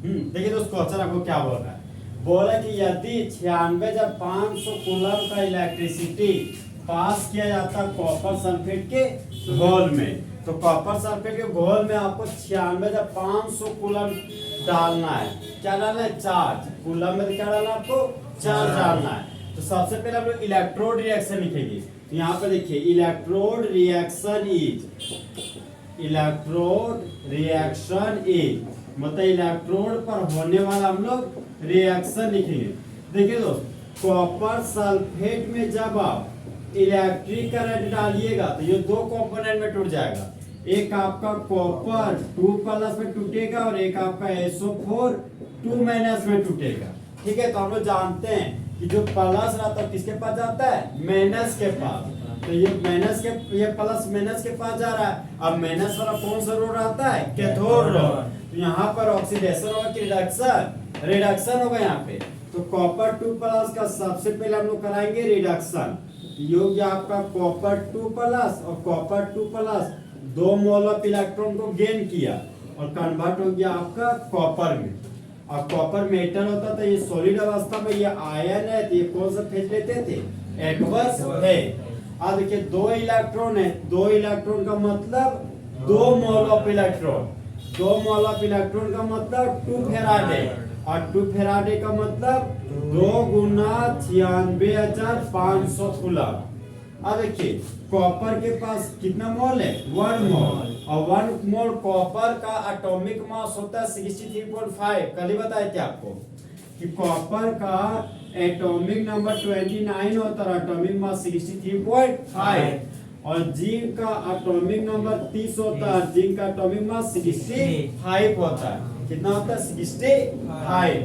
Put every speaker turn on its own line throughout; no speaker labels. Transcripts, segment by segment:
देखिए दोस्तों क्वेश्चन आपको क्या बोल रहा है, बोला कि यदि 96,500 कूलम का इलेक्ट्रिसिटी पास किया जाता कॉपर सल्फेट के घोल में, तो कॉपर सल्फेट के घोल में आपको 96,500 कूलम डालना है। क्या डालना है? चार्ज। कूलम में क्या डालना है आपको? चार्ज डालना है। तो सबसे पहले हम लोग इलेक्ट्रोड रिएक्शन लिखेंगे। तो यहाँ पे देखिए इलेक्ट्रोड रिएक्शन इज मतलब इलेक्ट्रोड पर होने वाला हम लोग रिएक्शन लिखेंगे। देखिए दोस्त, कॉपर सल्फेट में जब आप इलेक्ट्रिक करंट डालिएगा तो ये दो कंपोनेंट में टूट जाएगा। एक आपका कॉपर 2+ में टूटेगा और एक आपका SO4 2- में टूटेगा। ठीक है, तो हम लोग जानते हैं कि जो प्लस रहता है किसके पास जाता है? माइनस के पास। तो ये प्लस माइनस के पास जा रहा है। अब माइनस वाला कौन सा रोड आता है? Cathode road. तो यहाँ पर ऑक्सीडेशन होगा कि रिडक्शन होगा यहाँ पे। तो कॉपर 2+ का सबसे पहले हम लोग कराएंगे रिडक्शन। योग आपका कॉपर 2+ और कॉपर 2+ 2 मोल ऑफ इलेक्ट्रॉन को गेन किया और कन्वर्ट हो गया आपका कॉपर में। और कॉपर मेटल होता था, ये सॉलिड अवस्था में ये आयन है, तो ये कौन सा फेज लेते थे? एक्वस है। अब देखिए 2 इलेक्ट्रॉन है, 2 इलेक्ट्रॉन का मतलब 2 mole of electron. 2 mole of electron का मतलब 2 फेराडे और 2 फेराडे का मतलब 2 × 96,500 कूलम। अब देखिए कॉपर के पास कितना मोल है? 1 मोल। और 1 मोल कॉपर का एटॉमिक मास होता है 63.5। कल ही बताए थे आपको कि कॉपर का एटॉमिक नंबर 29 होता है, एटॉमिक मास 63.5। और जिंक का एटॉमिक नंबर 30 होता है, जिंक का एटॉमिक मास 65 होता है। कितना होता है? 65।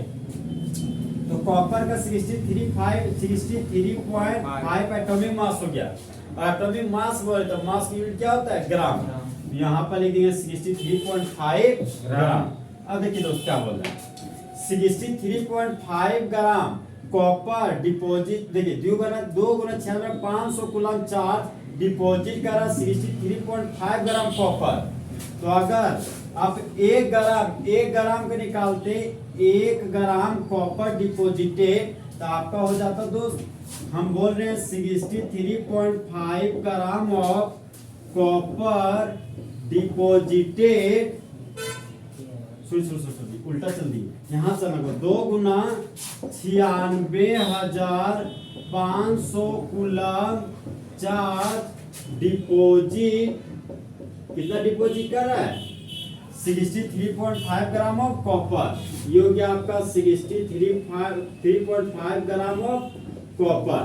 तो कॉपर का 63.5 एटॉमिक मास हो गया। और एटॉमिक मास बोले तो मास की यूनिट क्या होता है? ग्राम। यहाँ पर लिख देंगे 63.5 ग्राम। अब देखिए दोस्त क्या बोल रहा है, 63.5 ग्राम कॉपर डिपॉजिट। देखिए 2 × 96,500 कूलम चार्ज डिपॉजिट कर रहा 63.5 ग्राम कॉपर। तो अगर आप 1 ग्राम के निकालते 1 ग्राम कॉपर डिपॉजिटेड, तो आपका हो जाता दोस्त, हम बोल रहे हैं 63.5 ग्राम ऑफ कॉपर डिपॉजिटेड। उल्टा चल दी, यहाँ से लगो 2 × 96,500 कूलम चार्ज डिपॉजिट। कितना डिपॉजिट कर रहा है? 63.5 ग्राम ऑफ कॉपर। ये हो गया आपका 63.5 ग्राम ऑफ कॉपर।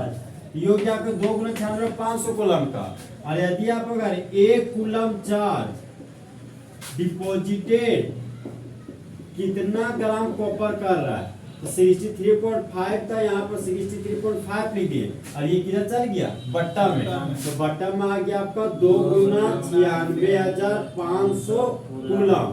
ये हो गया आपका 2 × 96,500 कूलम का। और यदि आप अगर 1 कूलम चार्ज डिपॉजिटेड कितना ग्राम कॉपर कर रहा है? तो 63.5 था, यहाँ पर 63.5 लिख दिए और ये किधर चल गया? बट्टा में। तो बट्टा में आ गया आपका 2 × 96,500 कूलम।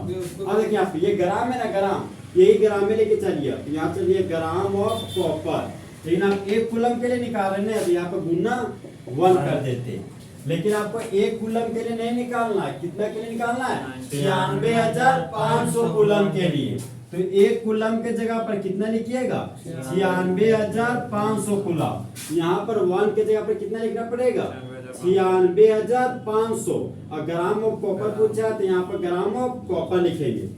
अब देखिए यहाँ पे ये ग्राम है ना, ग्राम, यही ग्राम में लेके चलिए। तो यहाँ चलिए ग्राम ऑफ कॉपर। लेकिन आप 1 कूलम के लिए निकाल रहे हैं तो यहाँ पर गुना 1 कर देते। लेकिन आपको 1 कूलम के लिए नहीं निकालना है। कितना के लिए निकालना है? 96,500 कूलम के लिए। तो 1 कूलम के जगह पर कितना लिखिएगा? 96,500 कूलम। यहाँ पर 1 के जगह पर कितना लिखना पड़ेगा? 96,500। और ग्राम ऑफ कॉपर पूछा तो यहाँ पर ग्राम ऑफ कॉपर लिखेंगे।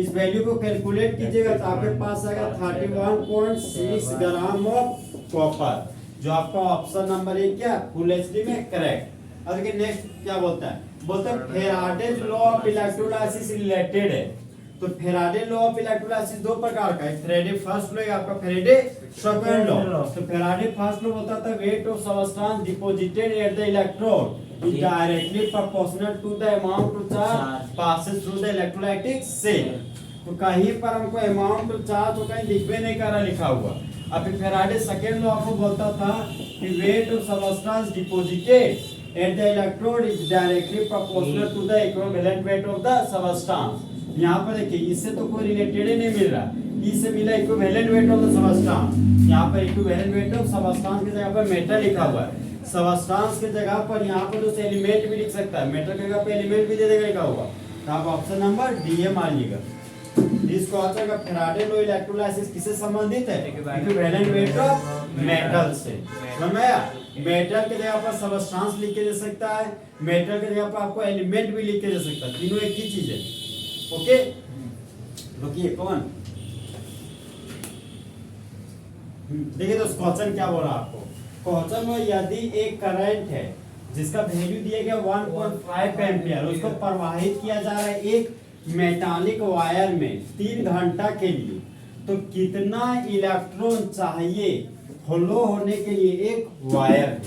इस वैल्यू को कैलकुलेट कीजिएगा तो आपके पास आएगा 31.6 ग्राम ऑफ कॉपर, जो आपका ऑप्शन नंबर 1 क्या फुल एचडी में करेक्ट। अब देखिए नेक्स्ट क्या बोलता है, बोलता है Faraday's law of electrolysis related है। तो फैराडे लॉ ऑफ इलेक्ट्रोलाइसिस 2 प्रकार का है, फैराडे फर्स्ट लॉ, आपका फैराडे सेकंड लॉ। तो फैराडे फर्स्ट लॉ होता था weight of substance deposited at the electrode is directly proportional to the amount of charge passes through the electrolytic cell. तो कहीं पर हमको अमाउंट ऑफ चार्ज तो कहीं लिखवे नहीं कर रहा लिखा हुआ। अब फैराडे सेकंड लॉ आपको बोलता था कि weight of substance deposited at the electrode is directly proportional to the equivalent weight of the substance. यहाँ पर देखिए इससे तो कोई रिलेटेड ही नहीं मिल रहा, इससे मिला equivalent weight of the substance. यहाँ पर इक्विवेलेंट वेट ऑफ सब्सटेंस की जगह पर मेटल लिखा हुआ है, सब्सटेंस की जगह पर यहाँ पर उस एलिमेंट भी लिख सकता है, मेटल की जगह पर एलिमेंट भी दे देगा लिखा हुआ। तो आप ऑप्शन नंबर डी मारिएगा। दिस क्वेश्चन का फैराडे लॉ इलेक्ट्रोलाइसिस किससे संबंधित है? इक्विवेलेंट वेट ऑफ मेटल से। समझ में आया? मेटल के जगह पर सबस्टांस लिख के दे सकता है, मेटल के जगह पर आपको एलिमेंट भी लिख के दे सकता है, तीनों एक ही चीज है। ओके, रुकिए कौन देखिए दोस्त क्वेश्चन क्या बोल रहा है आपको। क्वेश्चन में यदि एक करंट है जिसका वैल्यू दिया गया 1.5 एम्पियर, उसको प्रवाहित किया जा रहा है एक मेटालिक वायर में 3 घंटा के लिए, तो कितना इलेक्ट्रॉन चाहिए फ्लो होने के लिए एक वायर में?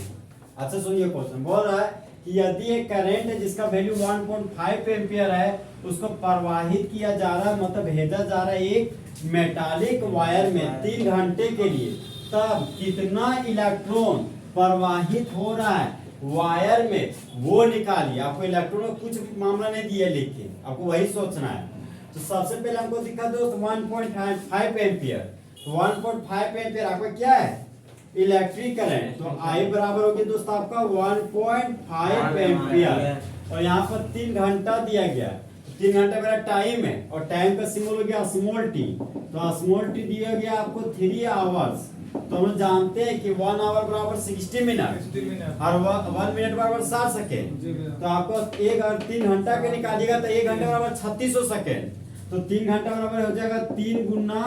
अच्छा सुनिए, क्वेश्चन बोल रहा है कि यदि एक करंट है जिसका वैल्यू 1.5 एम्पियर है, उसको प्रवाहित किया जा रहा है, मतलब भेजा जा रहा है एक मेटालिक वायर में 3 घंटे के लिए, तब कितना इलेक्ट्रॉन प्रवाहित हो रहा है वायर में, वो निकालिए। आपको इलेक्ट्रॉन का कुछ मामला नहीं दिया लिख के, आपको वही सोचना है। तो सबसे पहले हमको दिखा दोस्त 1.5 एम्पियर, तो 1.5 एम्पियर आपका क्या है? Electric current. तो आई बराबर हो गया दोस्त आपका 1.5 एम्पियर, और यहाँ पर 3 घंटा दिया गया। 3 घंटा मेरा टाइम है, और टाइम का सिंबल हो गया स्मॉल टी, तो स्मॉल टी दिया गया आपको 3 आवर्स। तो हम जानते हैं कि 1 आवर बराबर 60 मिनट और 1 मिनट बराबर 60 सेकेंड। तो आपको एक अगर 3 घंटा के निकालिएगा तो 1 घंटा बराबर 3600 सेकेंड। तो 3 घंटा बराबर हो जाएगा 3 गुना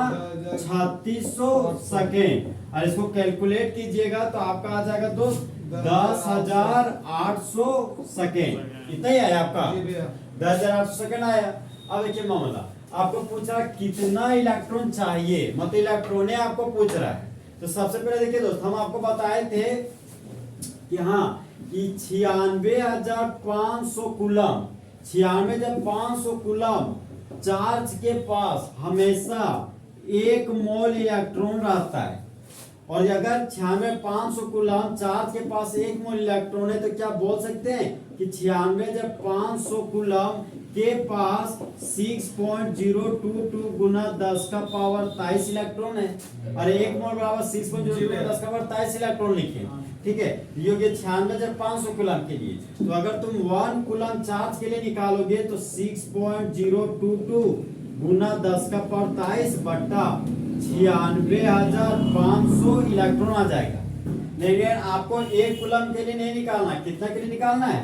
3600 सेकेंड, और इसको कैलकुलेट कीजिएगा तो आपका आ जाएगा दोस्त 10,800 सेकेंड। इतना ही आया आपका, 10,800 सेकेंड आया। अब देखिए मामला आपको पूछा कितना इलेक्ट्रॉन चाहिए, मतलब इलेक्ट्रॉन आपको पूछ रहा है। तो सबसे पहले देखिए दोस्त, हम आपको बताए थे कि हाँ कि 96,500 कूलम, 96,500 कूलम चार्ज के पास हमेशा 1 मोल इलेक्ट्रॉन रहता है। और अगर 96,500 कूलम चार्ज के पास 1 मोल इलेक्ट्रॉन है, तो क्या बोल सकते हैं कि 96,500 कूलम के पास 6.022 गुना 10 का पावर 23 इलेक्ट्रॉन है, और 1 मोल बराबर 6.022 गुना 10 का पावर 23 इलेक्ट्रॉन लिखे। ठीक है, ये हो गया 96,500 कूलम के लिए। तो अगर तुम 1 कूलम चार्ज के लिए निकालोगे तो 6.022 गुना 10 का पावर 23 बट्टा 96,500 इलेक्ट्रॉन आ जाएगा। लेकिन आपको 1 कूलम के लिए नहीं निकालना, कितना के लिए निकालना है?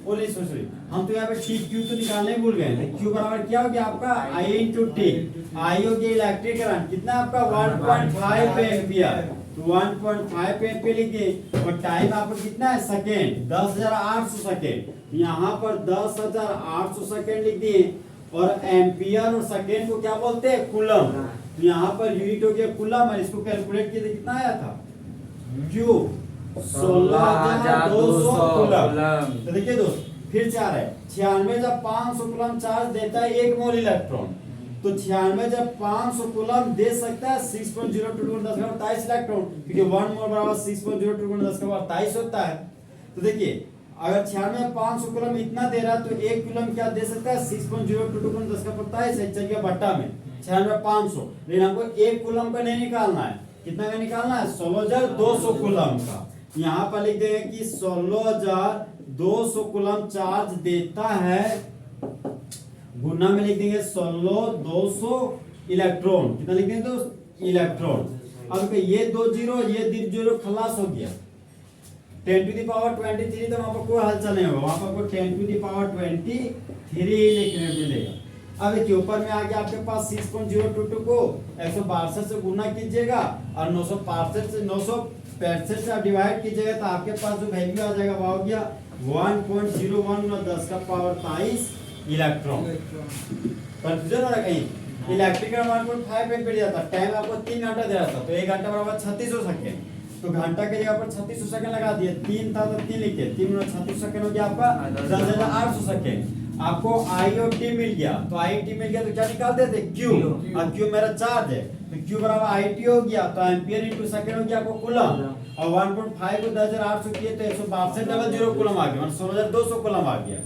बोलिए सॉरी, हम तो यहाँ पे टी क्यू तो निकालने भूल गए। क्यू बराबर क्या हो गया आपका? I into T. आई हो गया इलेक्ट्रिक करंट, कितना आपका 1.5 एम्पियर, तो 1.5 एम्पियर लिखिए। और टाइम आपको कितना है? Second, 10,800 second. यहाँ पर 10,800 सेकेंड लिख दिए। और एम्पियर और सेकेंड को क्या बोलते हैं? कूलम। तो यहाँ पर यूनिट हो गया कूलम, और इसको कैलकुलेट किए तो कितना आया था? Q 16,200 coulomb. तो देखिए दोस्त फिर से आ रहा है 96,500 कूलम चार्ज देता है 1 मोल इलेक्ट्रॉन, तो 96,500 कूलम दे सकता है 6.022 गुना 10 का पावर 23 इलेक्ट्रॉन, क्योंकि 1 मोल बराबर 6.022 गुना 10 का पावर 23 होता है। तो देखिए अगर 96,500 कूलम इतना दे रहा है, तो 1 कूलम क्या दे सकता है? 6.022 गुना 10 का पावर 23 है, चल गया बट्टा में 96,500। लेकिन हमको 1 कूलम का नहीं निकालना है, कितना का निकालना है? 16,200 कूलम का। यहाँ पर लिख देंगे कि 16,200 कूलम चार्ज देता है, गुना में लिख देंगे 16,200 इलेक्ट्रॉन। कितना लिख देंगे दोस्त? इलेक्ट्रॉन। अब ये 2 जीरो, ये 2 जीरो खलास हो गया। 10 टू द पावर 23, तो वहां पर कोई हलचल नहीं होगा, वहां पर आपको 10 टू द पावर 23 लिखने मिलेगा। अब देखिए ऊपर में आ गया आपके पास 6.022 को 162 से गुना कीजिएगा, और 965 से आप डिवाइड कीजिएगा, तो आपके पास जो वैल्यू आ जाएगा वो हो गया 1.01 10 का पावर 23 इलेक्ट्रॉन। कंफ्यूजन हो रहा है कहीं? इलेक्ट्रिक 1.5 एम्पीयर जाता, टाइम आपको 3 घंटा दे रहा था, तो 1 घंटा बराबर 3600 सेकेंड। तो घंटा के जगह पर 3600 सेकेंड लगा दिए, 3 था तो 3 लिखे, 3 गुना 3600 सेकेंड हो गया आपका 10,800 सेकेंड। आपको आई और टी मिल गया, तो आई टी मिल गया तो क्या निकालते थे? क्यू। और क्यू मेरा चार्ज है, तो क्यू बराबर आई टी हो गया, तो एम्पियर इंटू सेकेंड हो गया आपको कूलम। और 1.5 को 10,800 किए तो 162 कूलम आ गया, 16,200 कूलम आ गया।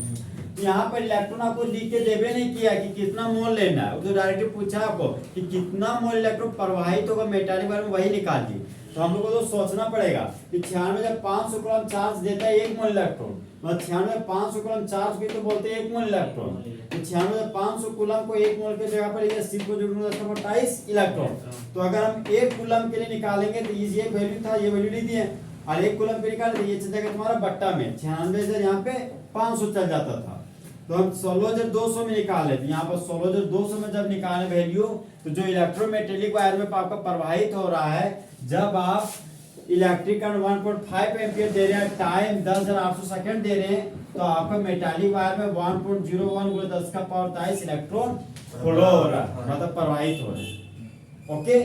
यहाँ पर इलेक्ट्रॉन आपको लिख के देवे नहीं किया कि कितना मोल लेना है, तो डायरेक्टली पूछा आपको कि कितना मोल इलेक्ट्रॉन प्रवाहित होगा मेटालिक वायर में, वही निकाल दिए। तो हम लोग को तो सोचना पड़ेगा कि 96,500 कूलम चार्ज देता है 1 मोल इलेक्ट्रॉन, मतलब 96,500 कूलम चार्ज की तो बोलते हैं 1 मोल इलेक्ट्रॉन। तो 96,500 कूलम को 1 मोल के जगह पर ये C++28 इलेक्ट्रॉन। तो अगर हम 1 कूलम के लिए निकालेंगे तो ये वैल्यू था, ये वैल्यू नहीं दी है, और 1 कूलम पे निकाले तो ये चल जाएगा तुम्हारा बट्टा में 96,000, यहाँ पे 500 चल जाता था। तो हम 16,200 में निकाले, तो यहाँ पर 16,200 में जब निकाले वैल्यू, तो जो इलेक्ट्रोमेटेलिक वायर में आपका प्रवाहित हो रहा है, जब आप इलेक्ट्रिक करंट 1.5 एम्पियर दे रहे हैं, टाइम 10,800 सेकंड दे रहे हैं, तो आपका मेटालिक वायर में 1.01 × 10⁻23 इलेक्ट्रॉन फ्लो हो रहा है, मतलब प्रवाहित हो रहे हैं। ओके,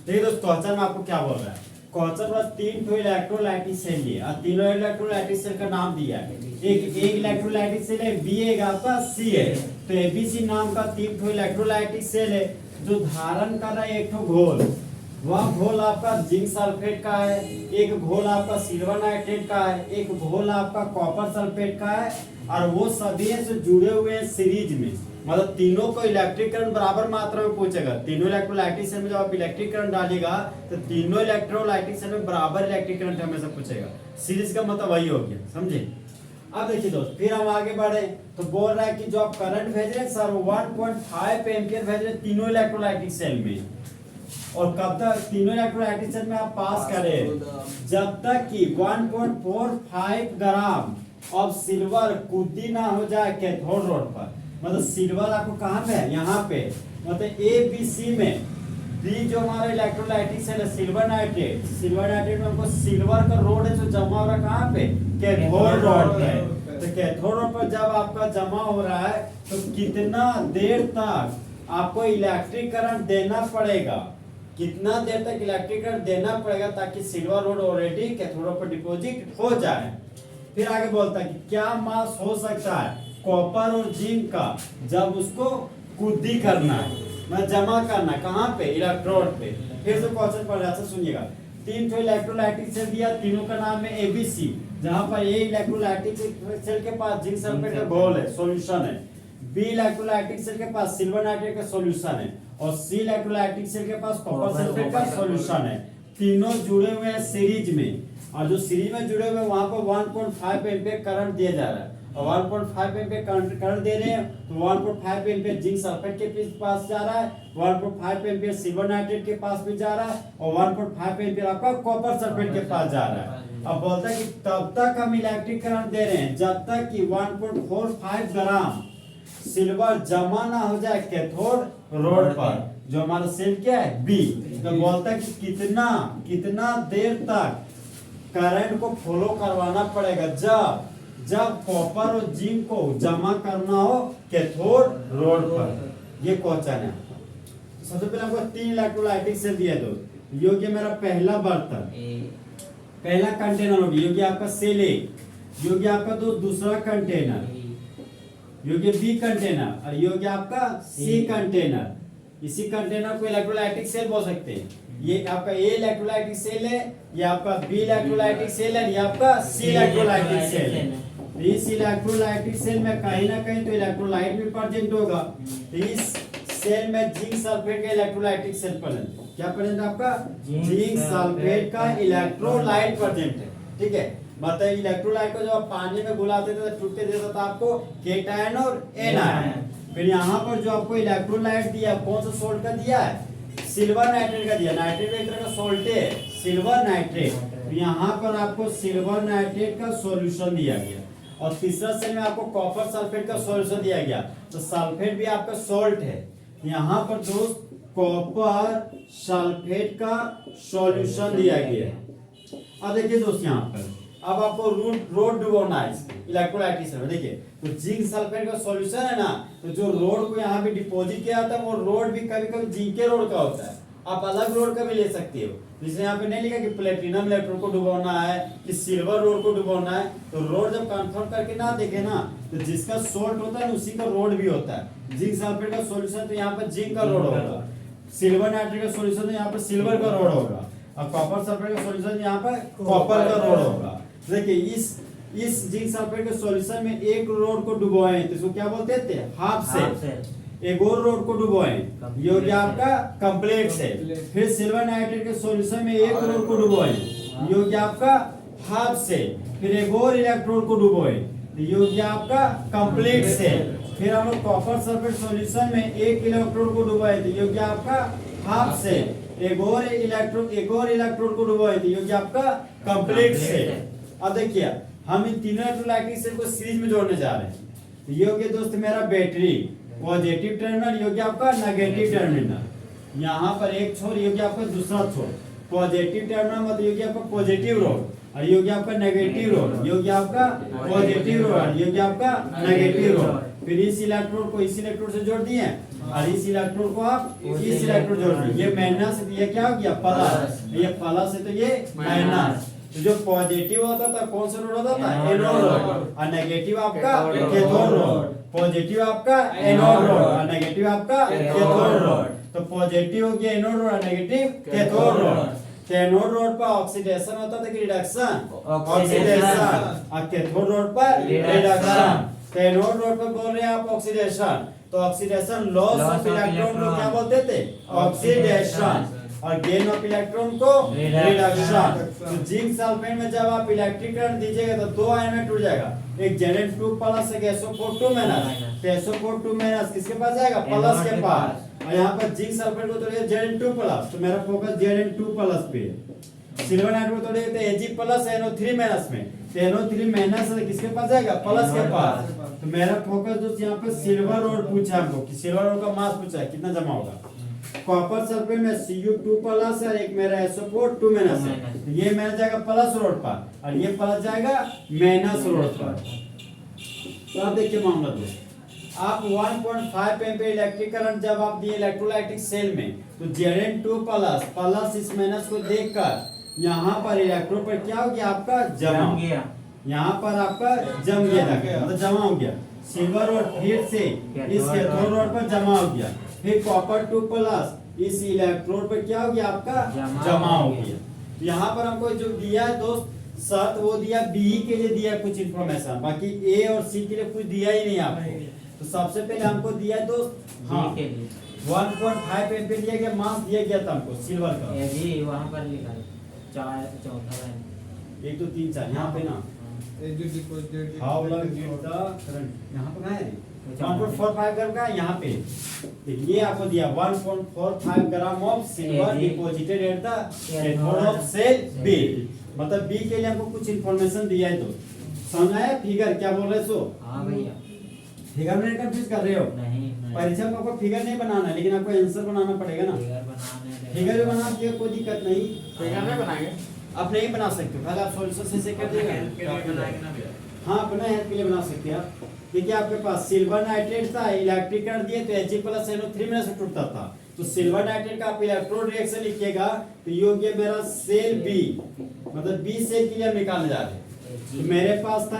देखिए दोस्तों, क्वेश्चन में आपको क्या बोल रहा है। क्वेश्चन में 3 ठो इलेक्ट्रोलाइटिक सेल लिए और तीनों इलेक्ट्रोलाइटिक सेल का नाम दिया है। एक इलेक्ट्रोलाइटिक सेल है, बी है, आपका सी है। तो एबीसी नाम का 3 ठो इलेक्ट्रोलाइटिक सेल है जो धारण कर रहा है एक ठो घोल। वह घोल आपका जिंक सल्फेट का है, एक घोल आपका सिल्वर नाइट्रेट का है, एक घोल आपका कॉपर सल्फेट का है, और वो सभी से जुड़े हुए हैं सीरीज में। मतलब तीनों को इलेक्ट्रिक करंट बराबर मात्रा में पहुंचेगा। तीनों इलेक्ट्रोलाइटिक सेल में जब आप इलेक्ट्रिक करंट डालेगा तो तीनों इलेक्ट्रोलाइटिक सेल में बराबर इलेक्ट्रिक करंट हमेशा पहुंचेगा। सीरीज का मतलब वही हो गया, समझे। अब देखिए दोस्त, फिर हम आगे बढ़े तो बोल रहा है कि जो आप करंट भेज रहे हैं सर 1.5 एम्पियर भेज रहे हैं तीनों इलेक्ट्रोलाइटिक सेल में, और कब तक तीनों इलेक्ट्रोलाइटिक सेल में आप पास करें, जब तक कि 1.45 ग्राम ऑफ सिल्वर कुद्दी ना हो जाए कैथोड रोड पर। मतलब सिल्वर आपको कहाँ पे है, यहाँ पे, मतलब ए बी सी में बी जो हमारा इलेक्ट्रोलाइटिक सेल है सिल्वर नाइट्रेट, सिल्वर नाइट्रेट में हमको सिल्वर का रोड है जो जमा हो रहा है कहाँ पे, कैथोड रोड पे। तो कैथोड रोड पर जब आपका जमा हो रहा है तो कितना देर तक आपको इलेक्ट्रिक करंट देना पड़ेगा, कितना देर तक इलेक्ट्रिक करंट देना पड़ेगा ताकि silver road already cathode road पर डिपॉजिट हो जाए। फिर आगे बोलता है कि क्या मास हो सकता है कॉपर और जिंक का जब उसको कुद्दी करना है, मैं जमा करना कहाँ पे, इलेक्ट्रोड पे। फिर से क्वेश्चन पढ़ रहा था, सुनिएगा। 3 ठो इलेक्ट्रोलाइटिक सेल दिया, तीनों का नाम है एबीसी, जहां पर ए इलेक्ट्रोलाइटिक सेल के पास जिंक सल्फेट का घोल है, सॉल्यूशन है, बी इलेक्ट्रोलाइटिक सेल के पास सिल्वर नाइट्रेट का सॉल्यूशन है, और सी इलेक्ट्रोलाइटिक सेल के पास कॉपर सल्फेट का सॉल्यूशन है। तीनों जुड़े हुए हैं सीरीज में, और जो सीरीज में जुड़े हुए हैं वहां पर 1.5 एम्पियर करंट दिया जा रहा है, और 1.5 एम्पियर करंट दे रहे हैं, तो 1.5 एम्पियर जिंक सल्फेट के पास जा रहा है, 1.5 एम्पियर सिल्वर नाइट्रेट के पास भी जा रहा है, और 1.5 एम्पियर आपका कॉपर सल्फेट के पास जा रहा है। अब बोलता है कि तब तक हम इलेक्ट्रिक करंट दे रहे हैं जब तक कि 1.45 ग्राम सिल्वर जमा ना हो जाए कैथोड रोड पर, जो हमारा सेल क्या है, बी। तो बोलता है कि कितना देर तक करंट को फॉलो करवाना पड़ेगा जब कॉपर और जिंक को जमा करना हो कैथोड रोड पर। ये क्वेश्चन है। सबसे पहले हमको 3 इलेक्ट्रोलाइटिक सेल दिया दो, योग्य मेरा पहला बर्तन, पहला कंटेनर हो गया, योग्य आपका सेल ए, योग्य आपका दूसरा कंटेनर, योग्य बी कंटेनर, और योग्य आपका सी कंटेनर। इसी कंटेनर को इलेक्ट्रोलाइटिक सेल बोल सकते हैं। ये आपका ए इलेक्ट्रोलाइटिक सेल है, ये आपका बी इलेक्ट्रोलाइटिक सेल है, ये आपका सी इलेक्ट्रोलाइटिक सेल है। इस इलेक्ट्रोलाइटिक सेल में कहीं ना कहीं तो इलेक्ट्रोलाइट भी प्रेजेंट होगा। तो इस सेल में जिंक सल्फेट का इलेक्ट्रोलाइटिक सेल प्रेजेंट, क्या प्रेजेंट आपका, जिंक सल्फेट का इलेक्ट्रोलाइट प्रेजेंट है। ठीक है, मतलब इलेक्ट्रोलाइट को जब आप पानी में घुलाते थे तो टूटते देता था आपको केटायन और एनायन। फिर यहाँ पर जो आपको इलेक्ट्रोलाइट दिया कौन सा सोल्ट का दिया है, सिल्वर नाइट्रेट का दिया। नाइट्रेट एक तरह का सोल्ट है, सिल्वर नाइट्रेट। तो यहाँ पर आपको सिल्वर नाइट्रेट का सॉल्यूशन दिया गया, और तीसरा सेल में आपको कॉपर सल्फेट का सॉल्यूशन दिया गया। तो सल्फेट भी आपका सोल्ट है, यहाँ पर दोस्त कॉपर सल्फेट का सॉल्यूशन दिया गया। अब देखिए दोस्त, यहाँ पर अब आपको रोड डुबोना है इलेक्ट्रोलाइटिक सेल में। देखिए, तो जिंक सल्फेट का सॉल्यूशन है ना, तो जो रोड को यहाँ पे डिपॉजिट किया जाता है वो रोड भी कभी कभी जिंक के रोड का होता है। आप अलग रोड का भी ले सकते हो, जैसे यहाँ पे नहीं लिखा कि प्लेटिनम इलेक्ट्रोड को डुबोना है कि सिल्वर रोड को डुबोना है। तो रोड जब कंफर्म करके ना देखे ना, तो जिसका सोल्ट होता है उसी का रोड भी होता है। जिंक सल्फेट का सॉल्यूशन तो यहाँ पर जिंक का रोड होगा, सिल्वर नाइट्रेट का सॉल्यूशन तो यहाँ पर सिल्वर का रोड होगा, और कॉपर सल्फेट का सॉल्यूशन यहाँ पर कॉपर का रोड होगा। देखिए, इस जिंक सल्फेट के सॉल्यूशन में एक रोड को डुबोए तो इसको क्या बोलते थे, हाफ सेल। एक और रोड को डुबोए, ये हो गया आपका कंप्लीट सेल। फिर सिल्वर नाइट्रेट के सॉल्यूशन में एक रोड को डुबोए, ये हो गया आपका हाफ सेल। फिर एक और इलेक्ट्रोड को डुबोए, तो ये हो गया आपका कंप्लीट सेल। फिर हम लोग कॉपर सल्फेट सॉल्यूशन में एक इलेक्ट्रोड को डुबोए, तो ये हो गया आपका हाफ सेल। एक और इलेक्ट्रोड को डुबोए, तो ये हो गया आपका कंप्लीट सेल। अब देखिए हम इन तीनों इलेक्ट्रोलाइटिक सेल को सीरीज में जोड़ने जा रहे हैं। तो ये हो गया दोस्त मेरा बैटरी, पॉजिटिव टर्मिनल, ये हो गया आपका नेगेटिव टर्मिनल। यहाँ पर एक छोर, ये हो गया आपका दूसरा छोर। पॉजिटिव टर्मिनल मतलब ये हो गया आपका पॉजिटिव रोड, और ये हो गया आपका नेगेटिव रोड। ये हो गया आपका पॉजिटिव रोड, ये हो गया आपका नेगेटिव रोड। फिर इस इलेक्ट्रोड को इस इलेक्ट्रोड से जोड़ दिए, और इस इलेक्ट्रोड को आप इस इलेक्ट्रोड जोड़ दिए। ये माइनस, ये क्या हो गया प्लस, ये प्लस है तो ये माइनस। तो जो पॉजिटिव होता था कौन सा रोड होता था, एनोड रोड, और नेगेटिव आपका कैथोड रोड। पॉजिटिव आपका एनोड रोड और नेगेटिव आपका कैथोड रोड। तो पॉजिटिव हो गया एनोड रोड और नेगेटिव कैथोड रोड। तो एनोड रोड पर ऑक्सीडेशन होता था कि रिडक्शन, ऑक्सीडेशन, और कैथोड रोड पर रिडक्शन। तो एनोड रोड पर बोल रहे हैं आप ऑक्सीडेशन, तो ऑक्सीडेशन लॉस ऑफ इलेक्ट्रॉन को क्या बोलते थे, ऑक्सीडेशन, और गेन ऑफ इलेक्ट्रॉन को रिडक्शन। तो जिंक सल्फेट में जब आप इलेक्ट्रिक करंट दीजिएगा तो दो आयन में टूट जाएगा, एक Zn2 प्लस एक SO4 माइनस। तो SO4 माइनस किसके पास जाएगा, प्लस के पास। और यहाँ पर जिंक सल्फेट को तोड़िए Zn2 प्लस, तो मेरा फोकस Zn2 प्लस पे। सिल्वर नाइट्रेट को तोड़िए तो Ag प्लस NO3 माइनस में, तो NO3 माइनस किसके पास जाएगा, प्लस के पास। तो मेरा फोकस दोस्त यहाँ पे सिल्वर रोड पूछा हमको कि सिल्वर रोड का मास पूछा है कितना जमा होगा। कॉपर सल्फेट में Cu2 प्लस है, एक मेरा SO4 माइनस है, तो ये मेरा जाएगा प्लस रोड पर, और ये प्लस जाएगा माइनस रोड पर। तो आप देखिए मामला दोस्त, आप 1.5 एम्पीयर इलेक्ट्रिक करंट जब आप दिए इलेक्ट्रोलाइटिक सेल में, तो Zn2 प्लस इस माइनस को देखकर यहाँ पर इलेक्ट्रोड पर क्या हो गया आपका, जम गया। यहाँ पर आपका जम गया, मतलब जमा हो गया। सिल्वर रोड फिर से इस कैथोड रोड पर जमा हो गया। फिर कॉपर 2 प्लस इस इलेक्ट्रोड पर क्या हो गया आपका, जमा हो गया। तो यहाँ पर हमको जो दिया है दोस्त शर्त, वो दिया बी के लिए दिया कुछ इंफॉर्मेशन, बाकी ए और सी के लिए कुछ दिया ही नहीं आपको। तो सबसे पहले हमको दिया है दोस्त, हाँ 1.5 एम्पीयर दिया गया, मास दिया गया था हमको सिल्वर का,
ये वहां पर लिखा है चौथा लाइन
1 2 3 4 यहाँ पे ना how long give the current, यहाँ पर है 1.45 ग्राम का, यहाँ पे देखिए आपको दिया 1.45 gram of silver deposited at the cathode of cell B. मतलब बी के लिए हमको कुछ इंफॉर्मेशन दिया है। तो समझ आया फिगर क्या बोल रहे सो?
हाँ भैया,
फिगर में कंफ्यूज कर रहे हो?
नहीं
परीक्षा में आपको फिगर नहीं बनाना है, लेकिन आपको आंसर बनाना पड़ेगा ना। फिगर भी बना दिया, कोई दिक्कत नहीं,
फिगर में बनाएंगे,
आप नहीं बना सकते, पहले आप सॉल्यूशन से कर देगा। हाँ अपना हेल्प के लिए बना सकते हैं आप। देखिए आपके पास सिल्वर नाइट्रेट था, इलेक्ट्रिक करंट दिए तो Ag प्लस NO3 में से टूटता था। तो सिल्वर नाइट्रेट का आप इलेक्ट्रोड रिएक्शन लिखिएगा, तो ये हो गया मेरा सेल बी, मतलब बी सेल के लिए हम निकालने जा रहे हैं। तो मेरे पास था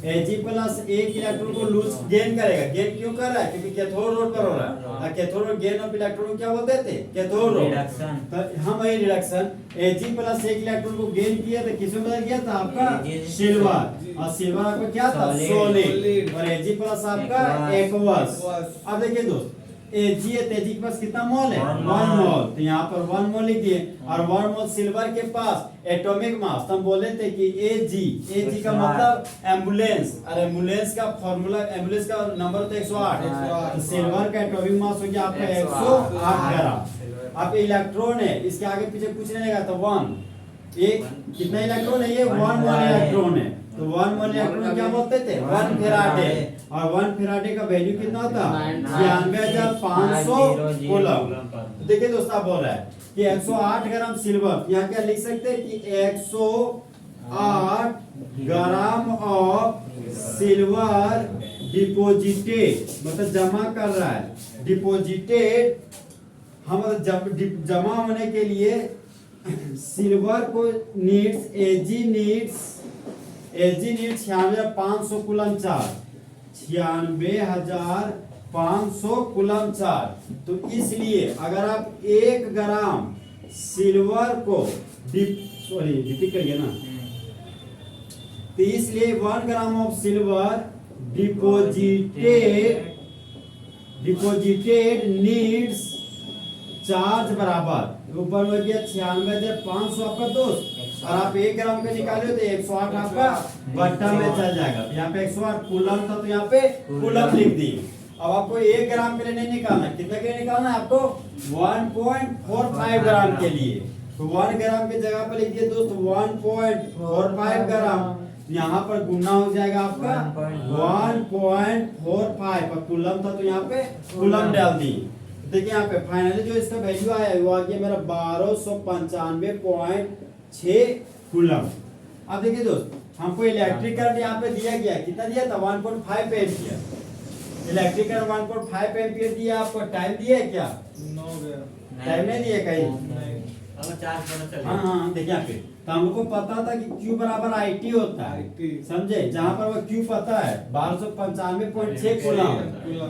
Ag प्लस एक इलेक्ट्रॉन को लूज गेन करेगा। गेन क्यों कर रहा है? क्योंकि कैथोड रोड पर हो रहा है, और cathode road gain of electron क्या बोलते थे? Cathode road reduction. तो हम वही रिडक्शन Ag प्लस एक इलेक्ट्रॉन को गेन किया तो किसमें बदल गया था आपका सिल्वर, और सिल्वर आपका क्या था? सॉलिड, और Ag प्लस आपका एक्वस। अब देखिए दोस्त Ag है, Ag के पास कितना मोल है? 1 मोल, तो यहाँ पर 1 मोल लिख दिए, और 1 मोल सिल्वर के पास एटॉमिक मास। हम बोले थे कि Ag का मतलब एम्बुलेंस, और एम्बुलेंस का फॉर्मूला, एम्बुलेंस का नंबर होता है 108। तो सिल्वर का एटॉमिक मास हो गया आपका 108 ग्राम। अब इलेक्ट्रॉन है, इसके आगे पीछे कुछ नहीं लगा था 1, एक कितना इलेक्ट्रॉन है? ये 1 मोल इलेक्ट्रॉन है। तो 1 मोल इलेक्ट्रॉन क्या बोलते थे? 1 फेराडे, और 1 फेराडे का वैल्यू कितना होता? 99500 कूलम। देखिए दोस्त आप बोल रहा है कि 108 ग्राम सिल्वर, यहाँ क्या लिख सकते हैं कि 108 ग्राम ऑफ सिल्वर डिपॉजिटेड, मतलब जमा कर रहा है। डिपॉजिटेड हम जमा होने के लिए सिल्वर को needs Ag needs 96,500 coulomb charge, 96,500 coulomb charge. तो इसलिए अगर आप 1 ग्राम सिल्वर को रिपीट करिए ना, तो इसलिए 1 ग्राम of silver deposited deposited needs charge बराबर ऊपर हो गया 96,500 आपका दोस्त, और आप 1 ग्राम का निकाले हो तो 108 आपका बट्टा में चल जाएगा। यहाँ पे 108 कूलम था तो यहाँ पे कूलम लिख दी। अब आपको 1 ग्राम के लिए नहीं निकालना, कितने के लिए निकालना है आपको 1.45 ग्राम के लिए। तो 1 ग्राम की जगह पर लिख दिए दोस्त 1.45 ग्राम, यहाँ पर गुना हो जाएगा आपका 1.45 और कूलम था तो यहाँ पे कूलम डाल दी। देखिए यहाँ पे फाइनली जो इसका वैल्यू आया है वो आ गया मेरा 1295.6 कूलम। अब देखिए दोस्त हमको इलेक्ट्रिक करंट यहाँ पे दिया गया, कितना दिया था 1.5 एम्पियर। इलेक्ट्रिक करंट 1.5 एम्पियर दिया, आपको टाइम दिया है क्या? टाइम नहीं दिया कहीं। हाँ देखिए यहाँ पे तो हमको पता था कि Q बराबर IT होता है, समझे? जहाँ पर वो Q पता है 1295.6 कूलम,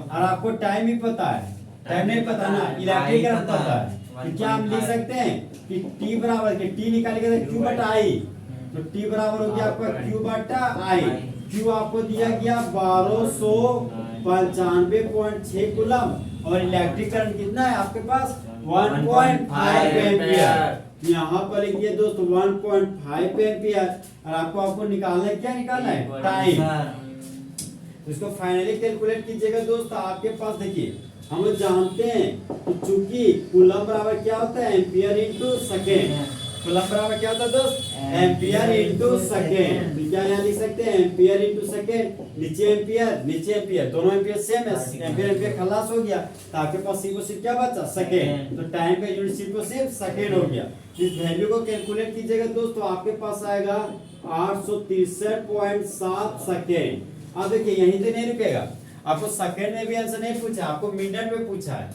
और आपको टाइम भी पता है। टाइम नहीं पता ना, इलेक्ट्रिक करंट पता है, तो क्या हम लिख सकते हैं कि T बराबर के T निकालेंगे तो Q बटा I, तो T बराबर हो गया आपका Q बटा I। Q आपको दिया गया 1295.6 कूलम, और इलेक्ट्रिक करंट कितना है आपके पास 1.5 एम्पियर। यहाँ पर लिखिए दोस्त 1.5 एम्पियर, और आपको निकालना है, क्या निकालना है? टाइम। इसको फाइनली कैलकुलेट कीजिएगा दोस्त। आपके पास देखिए हम लोग जानते हैं कि चूंकि कूलम बराबर क्या होता है एम्पियर इंटू सेकेंड। कूलम बराबर क्या होता है दोस्त? Ampere into second. तो क्या यहाँ लिख सकते हैं एम्पियर इंटू सेकेंड, नीचे एम्पियर, दोनों एम्पियर सेम है, एम्पियर खलास हो गया, तो आपके पास सिर्फ और सिर्फ क्या बचा? सेकेंड। तो टाइम का यूनिट सिर्फ और सिर्फ सेकेंड हो गया। इस वैल्यू को कैलकुलेट कीजिएगा दोस्तों, आपके पास आएगा 863.7 सेकेंड। अब देखिए यहीं से नहीं रुकेगा, आपको सेकंड में भी आंसर नहीं पूछा, आपको मिनट में पूछा है।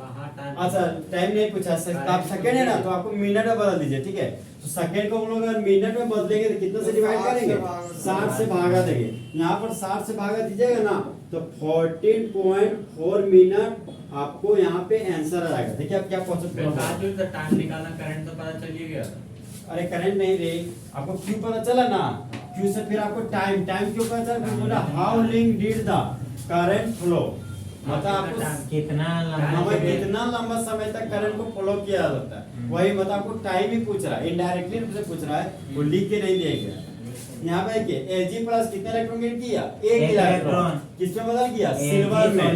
अच्छा टाइम नहीं पूछा, आप सेकंड है ना तो आपको मिनट में बदल दीजिए, ठीक है? तो सेकंड को हम लोग अगर मिनट में बदलेंगे तो कितने से डिवाइड करेंगे? 60 से भागा देंगे। यहाँ पर 60 से भागा दीजिएगा ना तो 14.4 मिनट आपको यहाँ पे आंसर आ जाएगा। देखिए आप क्या पॉसिबल
टाइम निकालना, करंट तो पता चल ही गया।
अरे करंट नहीं रे, आपको क्यों पता चला ना, क्यों से फिर आपको टाइम क्यों पता चला? बोला how link did the current flow, मतलब आपको कितना लंबा समय तक करंट को फ्लो किया जाता है, वही मतलब आपको टाइम ही पूछ रहा है, इनडायरेक्टली मुझसे पूछ रहा है, वो लिख के नहीं दिया। यहाँ पे देखिए Ag प्लस कितने इलेक्ट्रॉन गेन किया? 1 इलेक्ट्रॉन। किसमें बदल किया? सिल्वर में।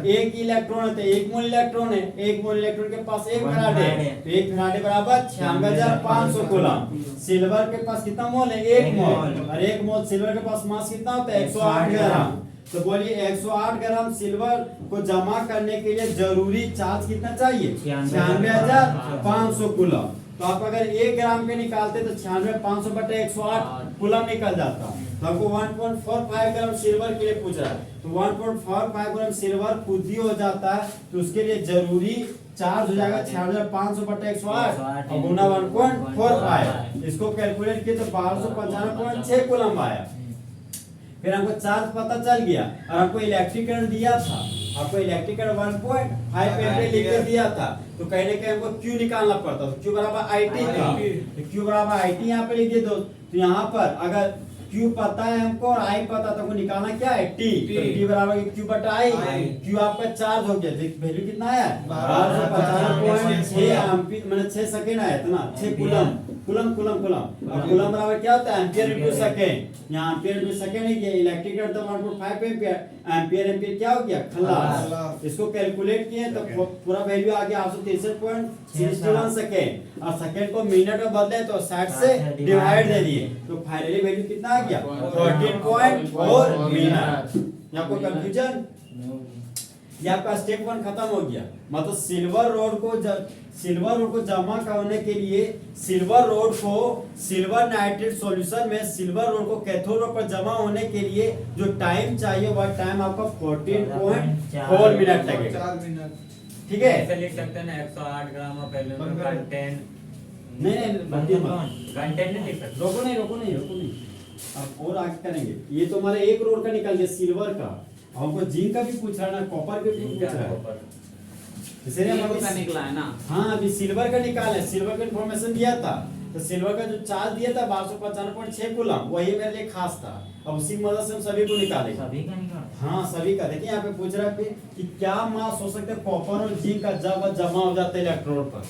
1 इलेक्ट्रॉन है तो 1 मोल इलेक्ट्रॉन है, 1 मोल इलेक्ट्रॉन के पास 1 फैराडे, तो 1 फैराडे बराबर 96,500 कूलम। सिल्वर के पास कितना मोल है? 1 मोल, और 1 मोल सिल्वर के पास मास कितना होता है? 108 ग्राम। तो बोलिए 108 ग्राम सिल्वर को जमा करने के लिए जरूरी चार्ज कितना चाहिए? 96,500 कूलम। तो आप अगर 1 ग्राम के निकालते तो 96,500 बटे 108 कूलम निकल जाता। तो आपको 1.45 ग्राम सिल्वर के लिए पूछ रहा है, तो 1.45 ग्राम सिल्वर खुद ही हो जाता है, तो उसके लिए जरूरी चार्ज हो जाएगा 96,500 बटे 108 और गुना 1.45। इसको कैलकुलेट किए तो 1295.6 कूलम आया। फिर हमको चार्ज पता चल गया, और हमको इलेक्ट्रिक करंट दिया था, आपको इलेक्ट्रिक करंट 1.5 एम्पीयर लिख के दिया था, तो कहने के हमको Q निकालना पड़ता, तो Q बराबर IT था, तो Q बराबर IT यहाँ पे लिख दिए दोस्त। तो यहाँ पर अगर Q पता है हमको और I पता, तो हमको निकालना क्या है? T। तो T बराबर Q बटा I। Q आपका चार्ज हो गया, वैल्यू कितना आया? 1295.6 एम्पीयर, मतलब 6 सेकंड आया था ना, 6 कूलम। कूलम बराबर क्या होता है? Ampere into second. यहाँ एम्पियर इनटू सेकंड है, ये इलेक्ट्रिक करंट तो 1.5 एम्पियर, एम्पियर क्या हो गया? खलास। इसको कैलकुलेट किए तो पूरा वैल्यू आ गया 863.61 सेकंड, और सेकंड को मिनट में बदले तो 60 से डिवाइड दे दिए, तो फाइनली वैल्यू कितना आ गया? 14.4 मिनट। यहाँ कोई कंफ्यूजन? ये आपका स्टेप 1 खत्म हो गया। मतलब सिल्वर रोड को जमा करने के लिए सिल्वर नाइट्रेट सॉल्यूशन में सिल्वर रोड को कैथोड रोड पर जमा होने के लिए जो टाइम चाहिए वह टाइम आपका 14.4 मिनट लगेगा। ठीक है,
ऐसे लिख सकते हैं ना 108 ग्राम और पहले कंटेंट
नहीं
कंटेंट नहीं लिख सकते।
रोको नहीं, अब और आगे करेंगे। ये तो हमारा 1 रोड का निकल गया सिल्वर का, हमको जिंक का भी पूछ रहा है ना, कॉपर का भी पूछ रहा है, इसलिए हम
निकला है ना।
हाँ अभी सिल्वर का निकाल है, सिल्वर का इंफॉर्मेशन दिया था, तो सिल्वर का जो चार्ज दिया था 1295.6 कूलम वही मेरे लिए खास था। अब उसी की मदद से हम सभी को निकालेंगे।
सभी का निकाल।
हाँ सभी का। देखिए यहाँ पे पूछ रहा है कि क्या मास हो सकता है कॉपर और जिंक का जब जमा हो जाता है इलेक्ट्रोड पर।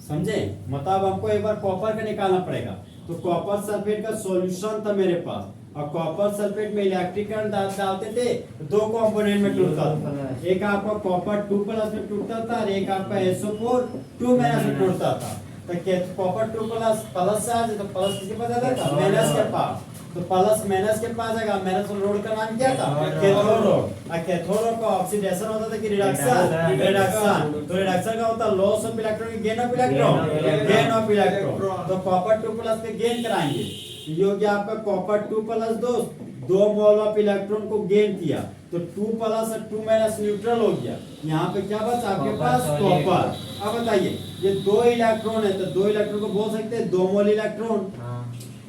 समझे? मतलब हमको एक बार कॉपर का निकालना पड़ेगा। तो कॉपर सल्फेट का सॉल्यूशन था मेरे पास, और कॉपर सल्फेट में इलेक्ट्रिक करंट डालते थे, दो कंपोनेंट में टूटता था। एक आपका कॉपर 2+ में टूटता था और एक आपका SO4 2- में टूटता था। तो कॉपर 2+ प्लस चार्ज है, तो प्लस किसके पास जाता था? माइनस के पास। तो प्लस माइनस के पास आएगा। माइनस रोड का नाम क्या था? Cathode road. और कैथोड रोड का ऑक्सीडेशन होता था कि रिडक्शन? रिडक्शन। तो रिडक्शन का होता है loss of electron, gain of electron, gain of electron. तो कॉपर 2+ पे गेन कराएंगे। ये हो गया आपका कॉपर 2+ दोस्त 2 मोल ऑफ इलेक्ट्रॉन को गेन किया, तो 2+ और 2- न्यूट्रल हो गया। यहाँ पे क्या बचा आपके पास? कॉपर। अब बताइए ये 2 इलेक्ट्रॉन है, तो 2 इलेक्ट्रॉन को बोल सकते हैं 2 मोल इलेक्ट्रॉन,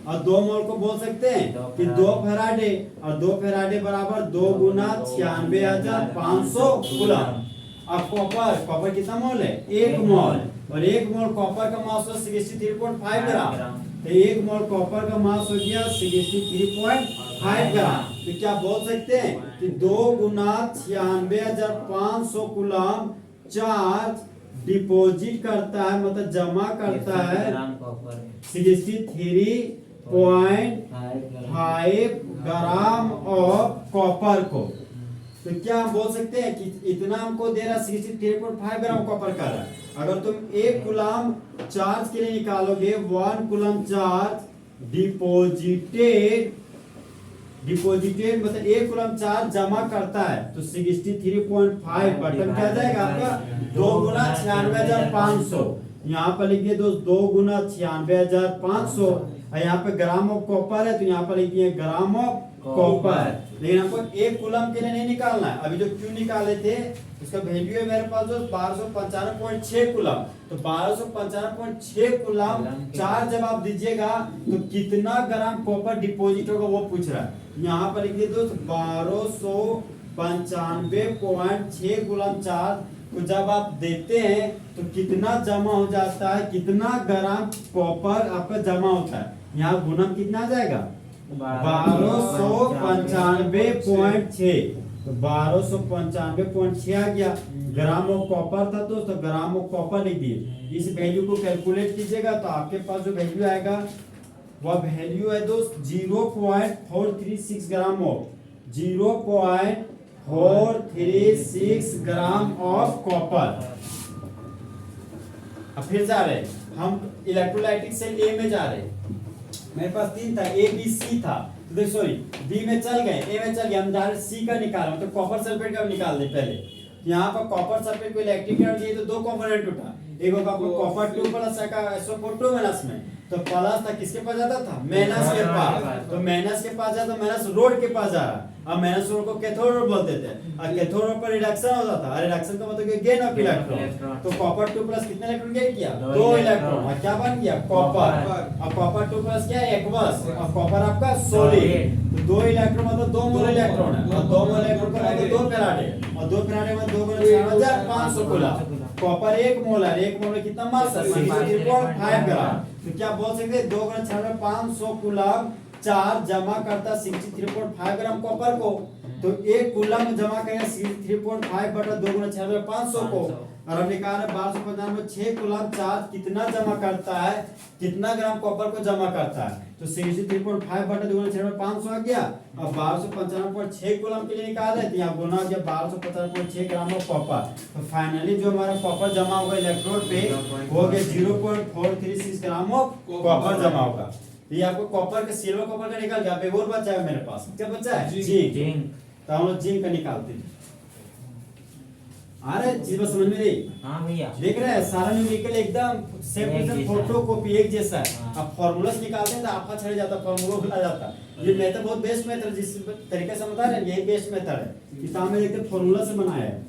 और 2 मोल को बोल सकते हैं कि 2 फैराडे, और 2 फैराडे बराबर 2 गुना 96,500 कूलम। अब कॉपर कितना मोल है? 1 मोल, और 1 मोल कॉपर का मास है 63.5 ग्राम। तो 1 मोल कॉपर का मास हो गया 63.5 ग्राम। तो क्या बोल सकते हैं कि 2 गुना 96,500 कूलम चार्ज डिपॉजिट करता है, मतलब जमा करता है 63.5 ग्राम ऑफ कॉपर को। तो क्या हम बोल सकते हैं कि इतना हमको दे रहा 63.5 ग्राम कॉपर का रहा। अगर तुम 1 कूलम चार्ज के लिए निकालोगे, 1 कूलम चार्ज डिपॉजिटेड मतलब 1 कूलम चार्ज जमा करता है, तो 63.5 बटन क्या जाएगा आपका? 2 गुना 96,500। यहाँ पर लिखिए दोस्त 2 गुना 96,500, और यहाँ पे ग्राम ऑफ कॉपर है, तो यहाँ पर लिखिए ग्राम ऑफ कॉपर। लेकिन हमको 1 कूलम के लिए नहीं निकालना है। अभी जो क्यों निकाले थे उसका वैल्यू है मेरे पास जो 1295.6 कूलम। तो 1295.6 कूलम चार्ज जब आप दीजिएगा तो कितना ग्राम कॉपर डिपॉजिट होगा वो पूछ रहा है। यहाँ पर लिखिए दोस्त 1295.6 कूलम चार्ज तो जब आप देते हैं तो कितना जमा हो जाता है, कितना ग्राम कॉपर आपका जमा होता है। यहाँ गुणन कितना आ जाएगा? 1295.6। तो 1295.6 आ गया। ग्राम ऑफ कॉपर था दोस्तों, ग्राम ऑफ कॉपर लिख दिए। इस वैल्यू को कैलकुलेट कीजिएगा तो आपके पास जो वैल्यू आएगा वह वैल्यू है दोस्त 0.436 gram of 0.436 gram of copper. अब फिर जा रहे हम इलेक्ट्रोलाइटिक सेल ए में जा रहे। मेरे पास 3 था, ए बी सी था, तो देख सॉरी बी में चल गए, ए में चल गए, हम डायरेक्ट सी का निकाल मतलब कॉपर सल्फेट का निकाल दे पहले। यहाँ पर कॉपर सल्फेट को इलेक्ट्रिक करंट दिए तो 2 कंपोनेंट उठा, एक होगा आपको कॉपर 2+ का SO4 माइनस में, तो प्लस था किसके पास जाता था? माइनस के पास। तो माइनस के पास जाता, माइनस रोड के पास जा रहा। अब माइनस रोड को कैथोड रोड बोलते थे, और कैथोड रोड पर रिडक्शन होता था, रिडक्शन का मतलब गेन ऑफ इलेक्ट्रॉन। तो कॉपर 2+ कितने इलेक्ट्रॉन गेन किया? 2 इलेक्ट्रॉन। और क्या बन गया? कॉपर। अब कॉपर 2+ क्या है? एक्वस, और कॉपर आपका सॉलिड। तो 2 इलेक्ट्रॉन मतलब 2 मोल इलेक्ट्रॉन है, और 2 मोल इलेक्ट्रॉन का मतलब 2 फैराडे, और 2 फैराडे में 2 गुना 6500 कूलम। कॉपर 1 मोल है, 1 मोल में कितना मास है? 63.5 ग्राम। तो क्या बोल सकते हैं 2 गुना 6500 कूलम चार्ज जमा करता 63.5 ग्राम कॉपर को। तो 1 कूलम जमा करेगा 63.5 बटा 2 गुना 6500 को, और हमने कहा 1295 कूलम चार्ज कितना जमा करता है, कितना ग्राम कॉपर को जमा करता है। तो 63.5 बटा 2 गुना 6500 आ गया। अब 1295.6 कूलम के लिए निकाले तो यहाँ गुना हो गया 1295.6 ग्राम ऑफ कॉपर। तो फाइनली जो हमारा कॉपर जमा होगा इलेक्ट्रोड पे वो हो गया 0.436 ग्राम ऑफ कॉपर जमा होगा। ये आपको कॉपर का सिल्वर कॉपर का निकाल गया। अब एक और बचा है मेरे पास, क्या बचा है? जिंक। तो हम लोग जिंक का निकालते हैं। आ रहा है चीज बस समझ में नहीं?
हाँ भैया
देख रहे हैं सारा न्यूमेरिकल एकदम सेम टू सेम फोटोकॉपी एक जैसा है। अब फॉर्मूलास निकालते हैं तो आपका छड़ जाता, फॉर्मूला भुला जाता। ये मेथड बहुत बेस्ट मेथड जिस तरीके से बता रहे हैं यही बेस्ट मेथड है। किताब में देखते फॉर्मूला से बनाया है,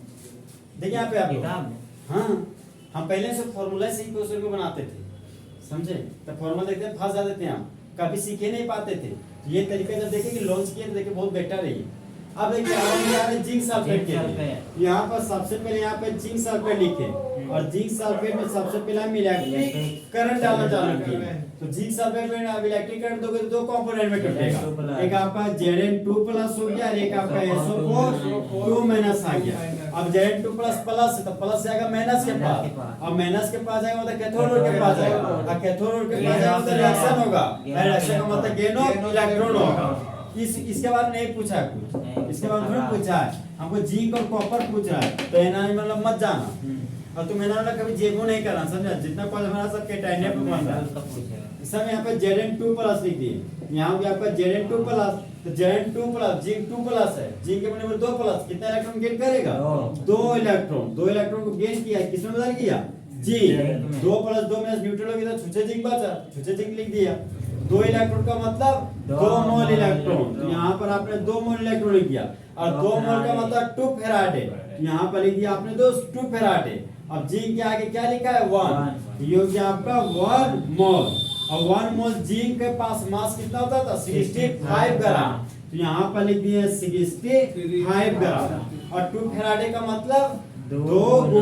देखिए यहाँ पे आप किताब। हाँ हम पहले से फॉर्मूला से ही क्वेश्चन को बनाते थे, समझे? तो फॉर्मूला देखते हैं फंस जाते थे, हम कभी सीखे नहीं पाते थे। ये तरीके जब देखें कि लॉन्च किए तो देखिए बहुत बेटर है ये। अब देखिए हम जिंक सल्फेट के लिए यहाँ पर सबसे पहले यहाँ पे जिंक सल्फेट लिखे, और जिंक सल्फेट में सबसे पहले हम इलेक्ट्रिक करंट डालना चालू किए। तो जिंक सल्फेट में आप इलेक्ट्रिक करंट दोगे तो दो कंपोनेंट में टूटेगा, एक आपका Zn2+ हो गया और एक आपका SO4 2- आ गया। अब Zn2+ प्लस है तो प्लस जाएगा माइनस के पास, अब माइनस के पास जाएगा मतलब कैथोड के पास जाएगा, और कैथोड के पास जाएगा तो रिएक्शन होगा, रिएक्शन का मतलब गेन ऑफ इलेक्ट्रॉन होगा। इसके बाद नहीं पूछा है कुछ, इसके बाद थोड़ा पूछा है हमको जिंक और कॉपर पूछ रहा है, तो एना मतलब मत जाना और तुम एना वाला कभी जेबो नहीं करना, समझा? जितना कॉल हमारा सब के टाइम पे बन रहा है सब यहाँ पे Zn2+ लिख दिए, यहाँ भी आपका Zn2+, तो Zn2+ जिंक 2+ है, जिंक के बने 2+, कितना इलेक्ट्रॉन गेन करेगा? 2 इलेक्ट्रॉन, 2 इलेक्ट्रॉन को गेन किया, किसमें बदल किया? जिंक। 2 + 2 में न्यूट्रल हो गया तो छुछे जिंक बचा, छुछे जिंक लिख दिया। 2 इलेक्ट्रॉन का मतलब 2 मोल इलेक्ट्रॉन, तो यहाँ पर आपने 2 मोल इलेक्ट्रॉन लिख दिया, और 2 मोल का मतलब 2 फेराडे, यहाँ पर लिख दिया आपने 2 फेराडे। अब जिंक के आगे क्या लिखा है? 1, ये हो गया आपका 1 मोल, और 1 मोल जिंक के पास मास कितना होता था? 65 ग्राम, तो यहाँ पर लिख दिए 65 ग्राम। और 2 फेराडे का मतलब 2 ×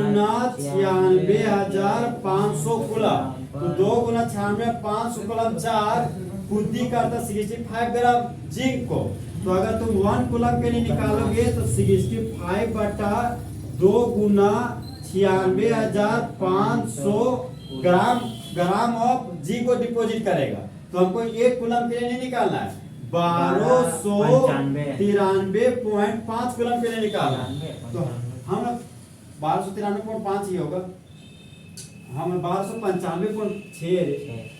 96,500 कूलम, तो 2 × 96,500 कूलम 4 बुद्धि करता 65 ग्राम जिंक को। तो अगर तुम 1 कूलम के लिए निकालोगे तो 65 बटा 2 × 96,500 ग्राम ऑफ जिंक को डिपॉजिट करेगा। तो हमको 1 कूलम के लिए नहीं निकालना है, 1293.5 कूलम के लिए निकालना है। तो हम 1293.5 ही होगा, हम 1295.6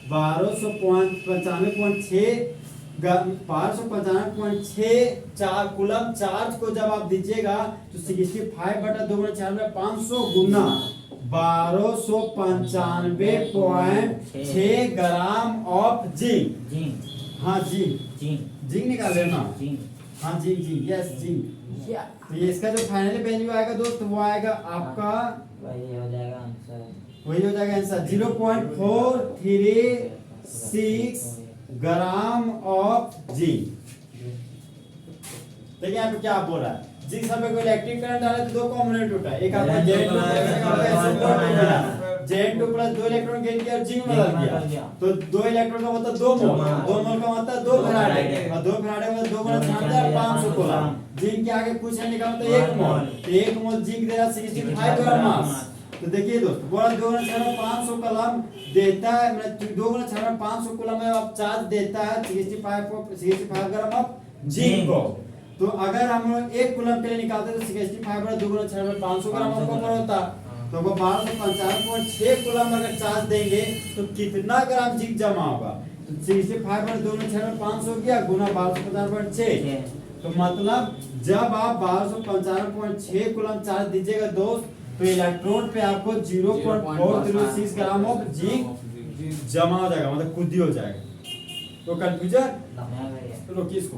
1295.6 कूलम चार्ज को जब आप दीजिएगा तो 65 बटा 2 × 96,500 गुना 1295.6 ग्राम ऑफ जिंक। हाँ जिंक निकाल लेना, हाँ जिंक यस जिंक। तो ये इसका जो फाइनली वैल्यू आएगा दोस्त वो आएगा आपका वही हो जाएगा आंसर 0.436 ग्राम ऑफ जिंक। देखिए यहाँ पे क्या बोल रहा है, जिंक सब को इलेक्ट्रिक करंट डाले तो 2 कंपोनेंट होता है, एक आपका Zn2+ 2 इलेक्ट्रॉन गेन किया और जिंक बदल दिया, तो 2 इलेक्ट्रॉन का मतलब 2 मोल, 2 मोल का मतलब 2 फेराडे, और 2 फेराडे मतलब 2 × 96,500 कूलम। जिंक के आगे कुछ नहीं निकालना तो 1 मोल, तो 1 मोल जिंक दे रहा 65 ग्राम मास। तो देखिए दोस्त बोला 2 × 96,500 कूलम देता है, मतलब 2 × 96,500 कूलम में अब चार्ज देता है 65 ग्राम ऑफ जिंक को। तो अगर हम 1 कूलम के लिए निकालते तो 65 बटा 2 × 96,500 ग्राम हमको पर होता, तो 1295.6 कूलम अगर चार्ज देंगे तो कितना ग्राम जिंक जमा होगा? तो 65 बटा 2 × 96,500 हो गया गुना 1295.6, तो मतलब जब आप 1295.6 कूलम चार्ज दीजिएगा दोस्त तो इलेक्ट्रोड पे आपको 0.436 ग्राम ऑफ जिंक जमा हो जाएगा, मतलब खुद ही हो जाएगा। तो कंफ्यूजन रोकिए इसको।